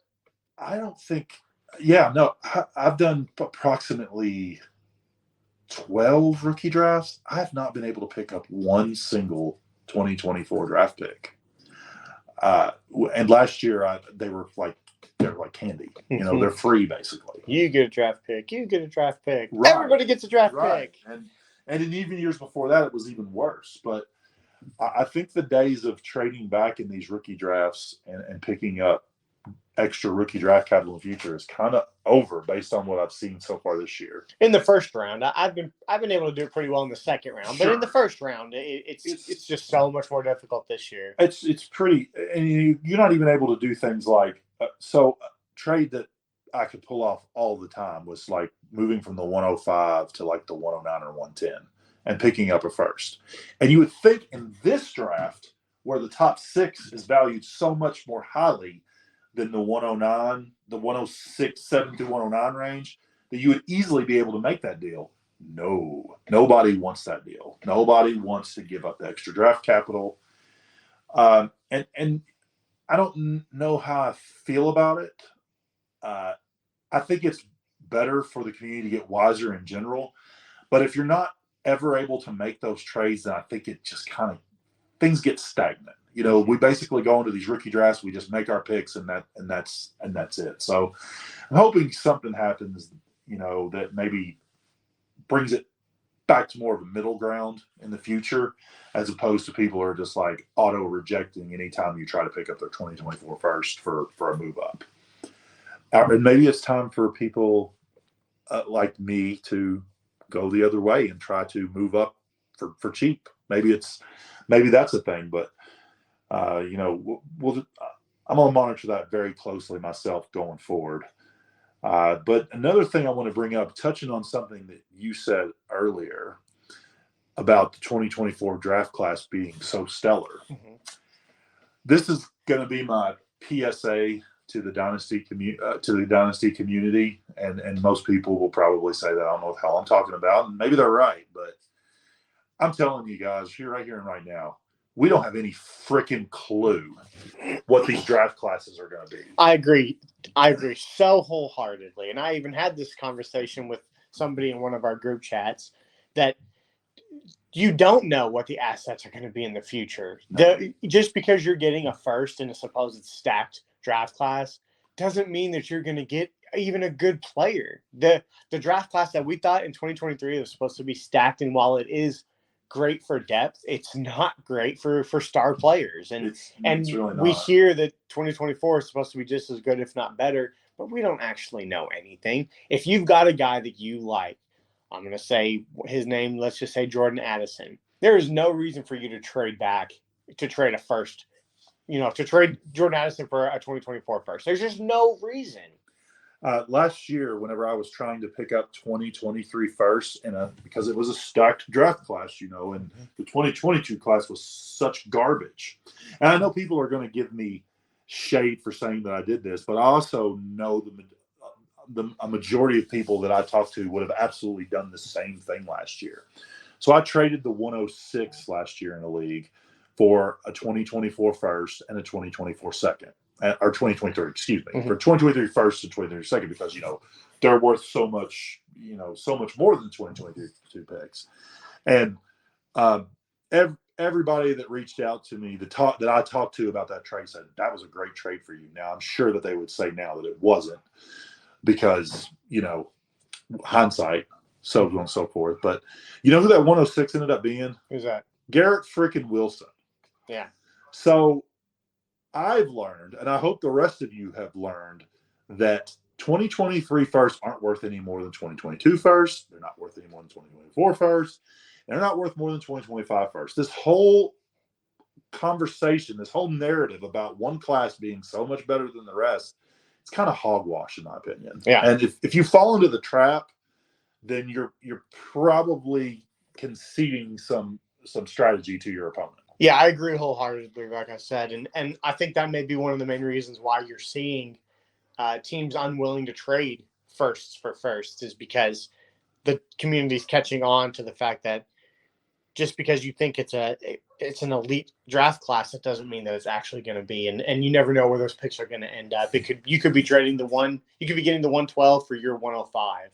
I don't think. Yeah, no, I've done approximately 12 rookie drafts. I have not been able to pick up one single 2024 draft pick. And last year, they were like candy. You know, they're free basically. You get a draft pick. You get a draft pick. Right. Everybody gets a draft pick. And in even years before that, it was even worse. But I think the days of trading back in these rookie drafts and picking up extra rookie draft capital in the future is kind of over based on what I've seen so far this year. In the first round, I've been able to do it pretty well in the second round, but in the first round, it's just so much more difficult this year. It's pretty, and you're not even able to do things like trade that I could pull off all the time was like moving from the 105 to like the 109 or 110 and picking up a first. And you would think in this draft where the top 6 is valued so much more highly than the 109, the 106, 7 through 109 range, that you would easily be able to make that deal. No, nobody wants that deal. Nobody wants to give up the extra draft capital. And I don't know how I feel about it. I think it's better for the community to get wiser in general. But if you're not ever able to make those trades, then I think it just kind of things get stagnant. You know, we basically go into these rookie drafts, we just make our picks, and that's it. So I'm hoping something happens, you know, that maybe brings it back to more of a middle ground in the future, as opposed to people who are just like auto rejecting anytime you try to pick up their 2024 first for a move up. And maybe it's time for people like me to go the other way and try to move up for cheap. Maybe that's a thing, but you know, I'm going to monitor that very closely myself going forward. But another thing I want to bring up, touching on something that you said earlier about the 2024 draft class being so stellar. Mm-hmm. This is going to be my PSA to the Dynasty community, and most people will probably say that I don't know what the hell I'm talking about, and maybe they're right, but I'm telling you guys, right here and right now, we don't have any freaking clue what these draft classes are going to be. I agree so wholeheartedly. And I even had this conversation with somebody in one of our group chats that you don't know what the assets are going to be in the future. No. Just because you're getting a first in a supposed stacked draft class doesn't mean that you're going to get even a good player. The draft class that we thought in 2023 was supposed to be stacked, and while it is great for depth, it's not great for star players. And it's really not. We hear that 2024 is supposed to be just as good, if not better, but we don't actually know anything. If you've got a guy that you like, I'm going to say his name, let's just say Jordan Addison, there is no reason for you to trade back to trade a first, you know, to trade Jordan Addison for a 2024 first. There's just no reason. Last year, whenever I was trying to pick up 2023 first, because it was a stacked draft class, you know, and the 2022 class was such garbage. And I know people are going to give me shade for saying that I did this, but I also know a majority of people that I talked to would have absolutely done the same thing last year. So I traded the 106 last year in the league for a 2024 first and a 2024 second. Or 2023, excuse me, for 2023 first and 2023 second, because, you know, they're worth so much, you know, so much more than 2022 picks. And everybody that reached out to me, that I talked to about that trade said that was a great trade for you. Now, I'm sure that they would say now that it wasn't, because, you know, hindsight, so on and so forth. But you know who that 106 ended up being? Who's that? Garrett freaking Wilson. Yeah. So I've learned, and I hope the rest of you have learned, that 2023 firsts aren't worth any more than 2022 firsts. They're not worth any more than 2024 firsts. They're not worth more than 2025 firsts. This whole conversation, this whole narrative about one class being so much better than the rest, it's kind of hogwash, in my opinion. Yeah. And if you fall into the trap, then you're probably conceding some strategy to your opponent. Yeah, I agree wholeheartedly, like I said. And I think that may be one of the main reasons why you're seeing teams unwilling to trade firsts for firsts, is because the community's catching on to the fact that just because you think it's an elite draft class, it doesn't mean that it's actually going to be. And you never know where those picks are going to end up. You could be trading you could be getting the 112 for your 105.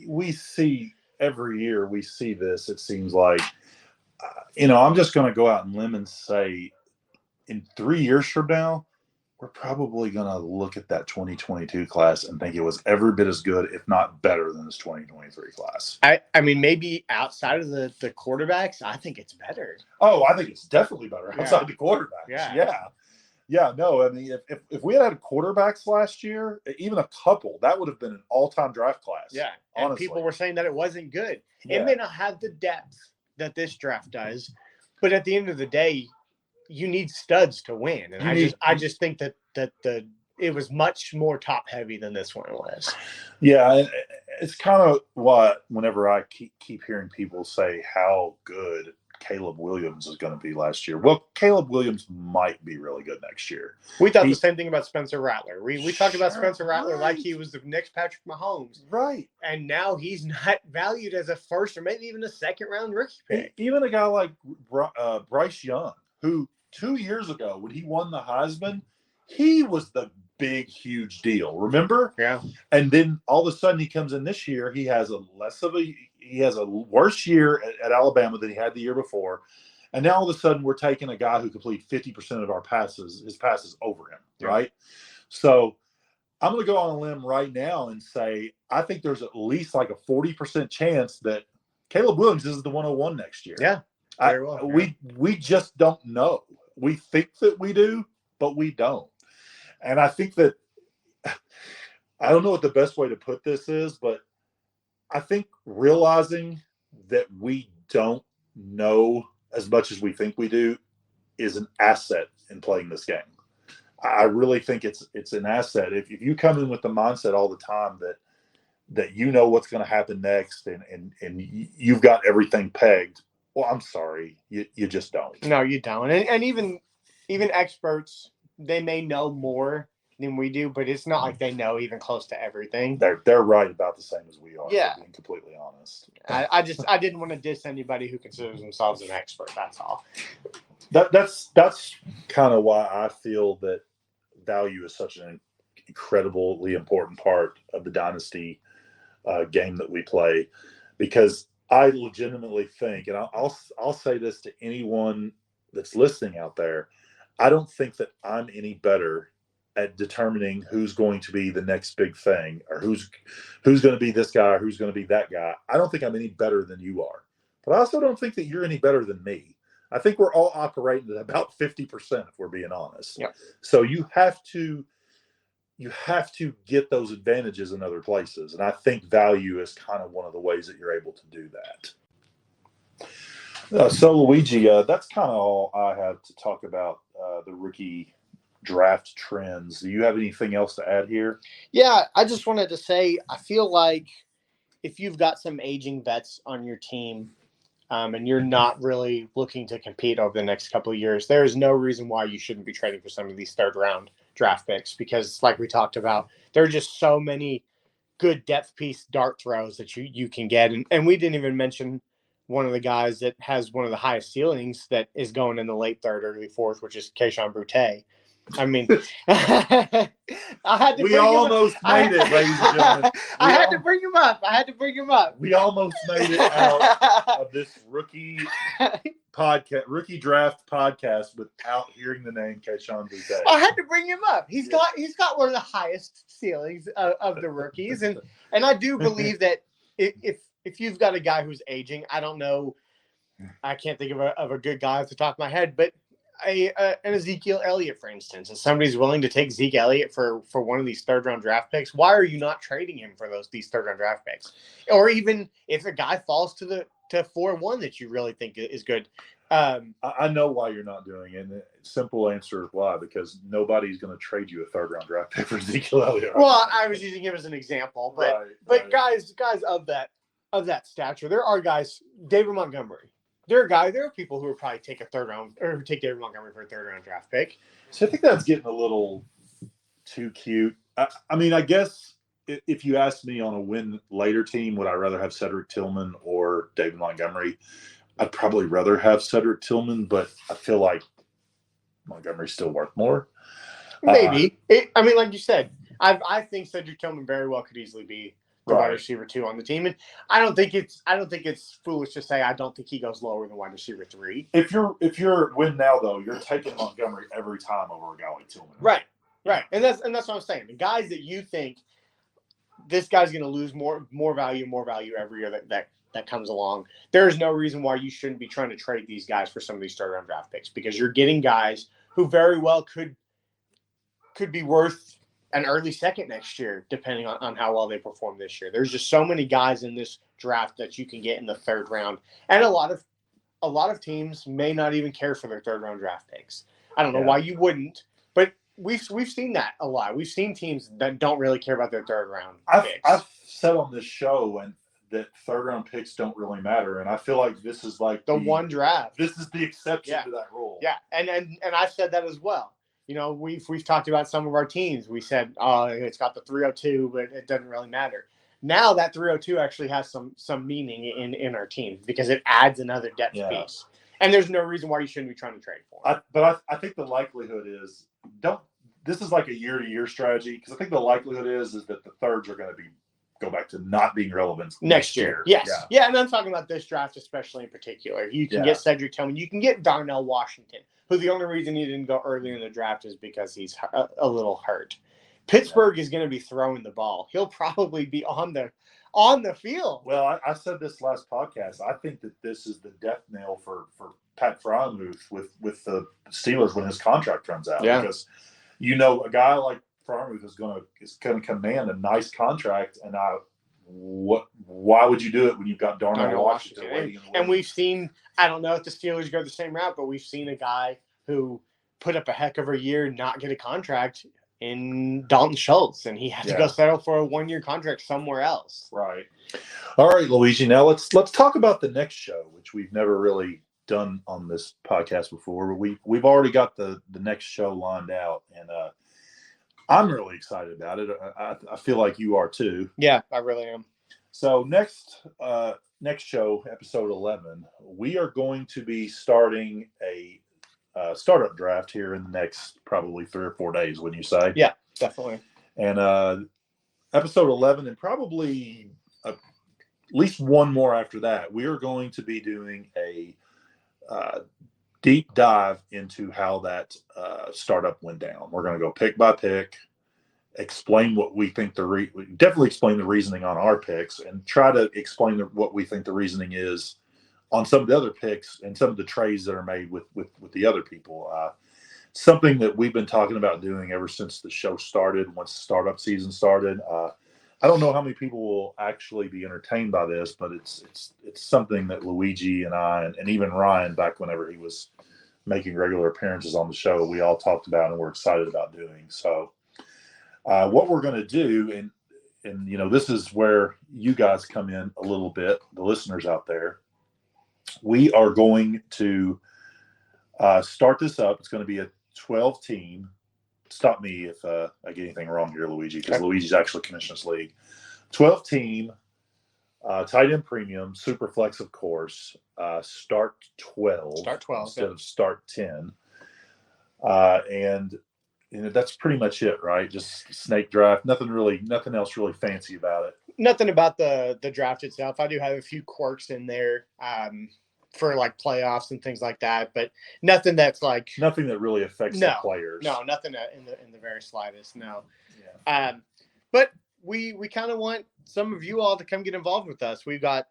We see every year, we see this. It seems like, I'm just going to go out on a limb and say, in 3 years from now, we're probably going to look at that 2022 class and think it was every bit as good, if not better, than this 2023 class. I mean, maybe outside of the quarterbacks, I think it's better. Oh, I think it's definitely better outside the quarterbacks. Yeah. No, I mean, if we had quarterbacks last year, even a couple, that would have been an all-time draft class. Yeah, and honestly. People were saying that it wasn't good. Yeah. It may not have the depth that this draft does, but at the end of the day, you need studs to win. And I just think that it was much more top heavy than this one was. Yeah, and it's kind of what, whenever I keep hearing people say how good Caleb Williams is going to be last year. Well, Caleb Williams might be really good next year. We thought the same thing about Spencer Rattler. We talked about Spencer Rattler like he was the next Patrick Mahomes. Right. And now he's not valued as a first or maybe even a second-round rookie pick. Even a guy like Bryce Young, who 2 years ago, when he won the Heisman, he was the big, huge deal. Remember? Yeah. And then all of a sudden he comes in this year, he has a worse year at Alabama than he had the year before. And now all of a sudden we're taking a guy who completes 50% of his passes over him, right? So I'm going to go on a limb right now and say I think there's at least like a 40% chance that Caleb Williams is the 101 next year. Yeah. Very well. We just don't know. We think that we do, but we don't. And I think that I don't know what the best way to put this is, but I think realizing that we don't know as much as we think we do is an asset in playing this game. I really think it's an asset. If you come in with the mindset all the time that you know what's going to happen next and you've got everything pegged, well, I'm sorry, you just don't. No, you don't. And even experts, they may know more than we do, but it's not like they know even close to everything. They're right about the same as we are. Yeah, being completely honest. I didn't want to diss anybody who considers themselves an expert. That's all. That's kind of why I feel that value is such an incredibly important part of the Dynasty game that we play, because I legitimately think, and I'll say this to anyone that's listening out there, I don't think that I'm any better at determining who's going to be the next big thing, or who's going to be this guy or who's going to be that guy. I don't think I'm any better than you are, but I also don't think that you're any better than me. I think we're all operating at about 50%, if we're being honest. Yep. So you have to get those advantages in other places, and I think value is kind of one of the ways that you're able to do that. So Luigi, that's kind of all I have to talk about the rookie draft trends. Do you have anything else to add here? Yeah, I just wanted to say, I feel like if you've got some aging vets on your team, and you're not really looking to compete over the next couple of years, there is no reason why you shouldn't be trading for some of these third-round draft picks, because like we talked about, there are just so many good depth piece dart throws that you can get. And we didn't even mention one of the guys that has one of the highest ceilings that is going in the late third, early fourth, which is Kayshon Boutte. I mean, I had to. We almost made it, ladies and gentlemen. I had to bring him up. We almost made it out of this rookie draft podcast without hearing the name Kayshon Boutte. I had to bring him up. He's got one of the highest ceilings of the rookies, and I do believe that if you've got a guy who's aging, I don't know, I can't think of a good guy off the top of my head, but an Ezekiel Elliott, for instance, and somebody's willing to take Zeke Elliott for one of these third-round draft picks, why are you not trading him for these third-round draft picks? Or even if a guy falls to 4-1 that you really think is good, I know why you're not doing it. And the simple answer is why, because nobody's going to trade you a third-round draft pick for Ezekiel Elliott. Well, I was using him as an example, but guys of that stature, there are guys. David Montgomery. There are people who would probably take a third round or take David Montgomery for a third-round draft pick. So I think that's getting a little too cute. I mean, I guess if you asked me on a win later team, would I rather have Cedric Tillman or David Montgomery? I'd probably rather have Cedric Tillman, but I feel like Montgomery's still worth more. Maybe. I mean, like you said, I think Cedric Tillman very well could easily be the wide receiver 2 on the team, and I don't think it's foolish to say I don't think he goes lower than wide receiver 3. If you're win now though, you're taking Montgomery every time over a guy like Tillman. Right, and that's what I'm saying. The guys that you think this guy's going to lose more value every year that comes along. There's no reason why you shouldn't be trying to trade these guys for some of these third-round draft picks, because you're getting guys who very well could be worth an early second next year, depending on how well they perform this year. There's just so many guys in this draft that you can get in the third round, and a lot of teams may not even care for their third-round draft picks. I don't know why you wouldn't, but we've seen that a lot. We've seen teams that don't really care about their third-round picks. I've said on this show that third-round picks don't really matter, and I feel like this is like the one draft. This is the exception to that rule. Yeah, and I said that as well. You know, we've talked about some of our teams. We said, oh, it's got the 302, but it doesn't really matter. Now that 302 actually has some meaning in our team because it adds another depth piece. And there's no reason why you shouldn't be trying to trade for it. But I think the likelihood is this is like a year-to-year strategy, because I think the likelihood is that the thirds are going to go back to not being relevant next year. Yes. Yeah, and I'm talking about this draft especially in particular. You can get Cedric Tillman. You can get Darnell Washington, who the only reason he didn't go early in the draft is because he's a little hurt. Pittsburgh is going to be throwing the ball. He'll probably be on the field. Well, I said this last podcast. I think that this is the death knell for Pat Freiermuth with the Steelers when his contract runs out. Yeah. Because a guy like Freiermuth is going to command a nice contract, and why would you do it when you've got Darnell Washington waiting? And we've seen, I don't know if the Steelers go the same route, but we've seen a guy who put up a heck of a year not get a contract in Dalton Schultz, and he had to go settle for a 1-year contract somewhere else. Right. All right, Luigi. Now let's talk about the next show, which we've never really done on this podcast before. We've already got the next show lined out, and I'm really excited about it. I feel like you are too. Yeah, I really am. So next show, episode 11, we are going to be starting a startup draft here in the next probably 3 or 4 days, wouldn't you say? Yeah, definitely. And episode 11, and probably at least one more after that, we are going to be doing a deep dive into how that startup went down. We're going to go pick by pick, explain what we think definitely explain the reasoning on our picks, and try to explain what we think the reasoning is on some of the other picks and some of the trades that are made with the other people. Something that we've been talking about doing ever since the show started, once the startup season started. I don't know how many people will actually be entertained by this, but it's something that Luigi and I and even Ryan, back whenever he was making regular appearances on the show, we all talked about and we're excited about doing. So what we're going to do, and this is where you guys come in a little bit, the listeners out there. We are going to start this up. It's going to be a 12-team. Stop me if I get anything wrong here, Luigi, because Luigi's actually commissioned this league. 12-team, tight end premium, super flex, of course. Start 12. Start 12 instead of start 10. And that's pretty much it, right? Just snake draft. Nothing else really fancy about it. Nothing about the draft itself. I do have a few quirks in there for like playoffs and things like that, but nothing that's like nothing that really affects the players. No, nothing in the very slightest. No. Yeah. But we kind of want some of you all to come get involved with us. We've got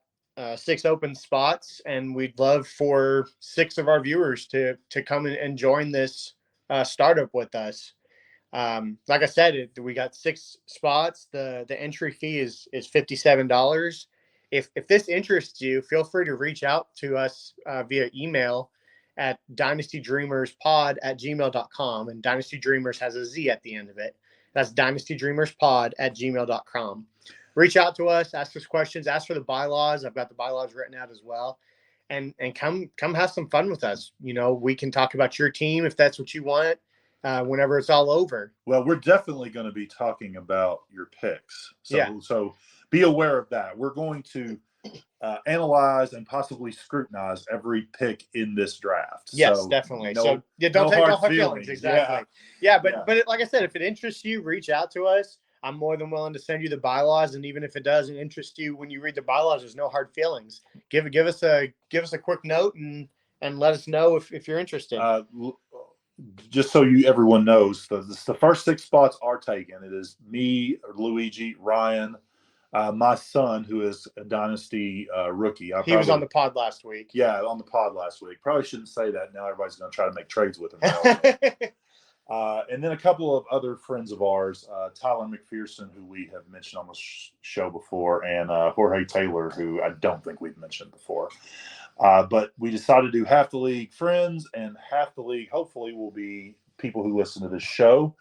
6 open spots, and we'd love for 6 of our viewers to come in and join this startup with us. Like I said, we got 6 spots. The entry fee is $57. If this interests you, feel free to reach out to us via email at dynastydreamerzpod@gmail.com. And Dynasty Dreamerz has a Z at the end of it. That's dynastydreamerzpod@gmail.com. Reach out to us, ask us questions, ask for the bylaws. I've got the bylaws written out as well. And come have some fun with us. We can talk about your team if that's what you want whenever it's all over. Well, we're definitely going to be talking about your picks. So be aware of that. We're going to analyze and possibly scrutinize every pick in this draft. Yes, definitely. Don't take no hard feelings. Exactly. Yeah, but like I said, if it interests you, reach out to us. I'm more than willing to send you the bylaws, and even if it doesn't interest you when you read the bylaws, there's no hard feelings. Give us a quick note and let us know if you're interested. Just so everyone knows, the first 6 spots are taken. It is me, Luigi, Ryan, my son, who is a Dynasty rookie. He was on the pod last week. Yeah, on the pod last week. Probably shouldn't say that. Now everybody's going to try to make trades with him. And then a couple of other friends of ours, Tyler McPherson, who we have mentioned on the show before, and Jorge Taylor, who I don't think we've mentioned before. But we decided to do half the league friends, and half the league hopefully will be people who listen to this show.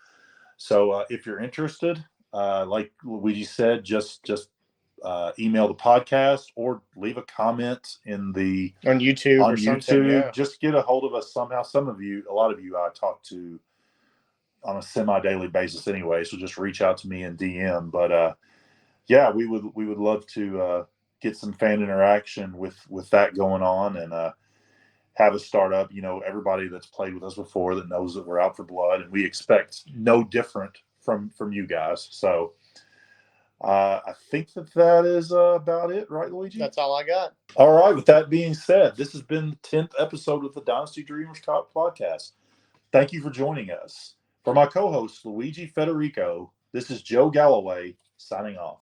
So if you're interested, like Luigi said, just email the podcast or leave a comment on YouTube or something. Yeah. Just get a hold of us somehow. A lot of you I talk to on a semi-daily basis anyway, so just reach out to me in DM. But we would love to get some fan interaction with that going on, and have us start up. Everybody that's played with us before that knows that we're out for blood, and we expect no different from you guys. So I think that is about it, right, Luigi? That's all I got. All right. With that being said, this has been the 10th episode of the Dynasty Dreamerz podcast. Thank you for joining us. For my co-host, Luigi Federico, this is Joe Galloway signing off.